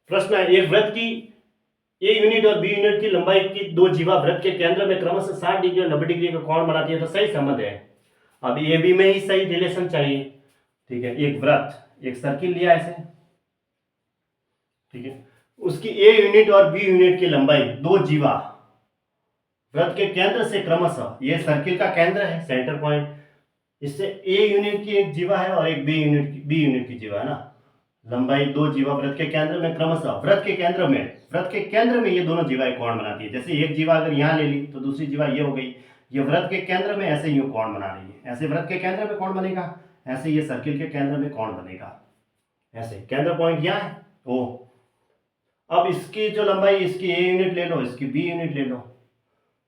प्रश्न है, एक वृत्त की ए यूनिट और बी यूनिट की लंबाई की दो जीवा वृत्त के केंद्र में क्रमशः 60 डिग्री और 90 डिग्री का कोण बनाती है, तो सही संबंध है। अब ए बी में ही सही रिलेशन चाहिए। ठीक है, एक वृत्त, एक सर्किल लिया ऐसे, ठीक है, उसकी ए यूनिट और बी यूनिट की लंबाई दो जीवा वृत्त के केंद्र से क्रमशः, ये सर्किल का केंद्र है, सेंटर पॉइंट, इससे ए यूनिट की एक जीवा है और एक बी यूनिट की जीवा है ना, लंबाई दो जीवा वृत्त के केंद्र में क्रमशः, वृत्त के केंद्र में ये दोनों जीवाएं कोण बनाती है। जैसे एक जीवा अगर यहाँ ले ली तो दूसरी जीवा ये हो गई, ये वृत्त के केंद्र में ऐसे यूं कोण बना रही है, ऐसे वृत्त के केंद्र में कोण बनेगा, ऐसे ये सर्किल के केंद्र में कोण बनेगा, ऐसे केंद्र पॉइंट यहाँ है ओ। अब इसकी जो लंबाई, इसकी ए यूनिट ले लो, इसकी बी यूनिट ले लो,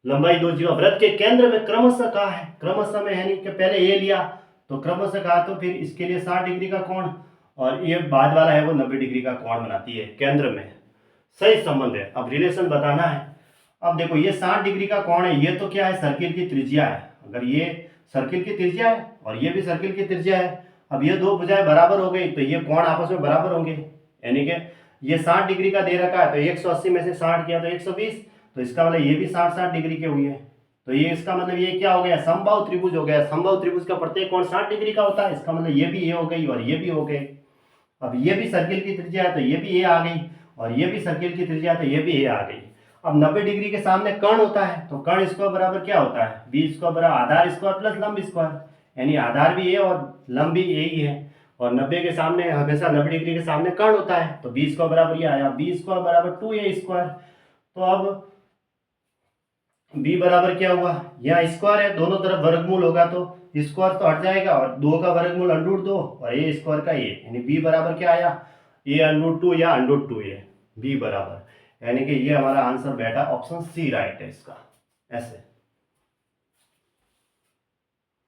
लंबाई दो जीवा वृत्त के केंद्र में क्रमशः कहा है, क्रमशः में है नहीं कि पहले ए लिया तो क्रमशः कहा, तो फिर इसके लिए 60 डिग्री का कोण और ये बाद वाला है वो 90 डिग्री का कोण बनाती है केंद्र में। सही संबंध है। अब रिलेशन बताना है। अब देखो ये 60 डिग्री का कोण है, ये तो क्या है, सर्किल की त्रिज्या है। अगर ये सर्किल की त्रिज्या है और ये भी सर्किल की त्रिज्या है, अब ये दो भुजाएं बराबर हो गई तो ये कोण आपस में बराबर होंगे, यानी कि ये 60 डिग्री का दे रखा है तो 180 में से 60 किया तो 120, तो इसका मतलब ये भी 60 डिग्री के हुए, तो ये इसका मतलब ये क्या हो गया, समबाहु त्रिभुज हो गया। समबाहु त्रिभुज का प्रत्येक कोण 60 डिग्री का होता है, इसका मतलब ये भी ये हो गई और ये भी हो गए। अब ये भी सर्किल की त्रिज्या है तो ये भी ये आ गई, और ये भी सर्किल की त्रिज्या है तो ये भी ये आ गई। अब 90 डिग्री के सामने कर्ण होता है तो कर्ण स्क्वायर बराबर क्या होता है, बी स्क्वायर बराबर आधार स्क्वायर प्लस लंब स्क्वायर, यानी आधार भी ये और लंब भी ये ही है, और 90 के सामने हमेशा 90 डिग्री के सामने कर्ण होता है तो बी स्क्वायर बराबर ये आया, बी स्क्वायर बराबर 2a स्क्वायर। तो अब b बराबर क्या हुआ, यहाँ स्क्वायर है, दोनों तरफ वर्गमूल होगा तो स्क्वायर तो हट जाएगा और 2 का वर्गमूल √2 और a स्क्वायर का a, यानी b बराबर क्या आया, a√2 या √2a, b बराबर, यानी कि ये हमारा आंसर बैठा ऑप्शन सी राइट है इसका, ऐसे।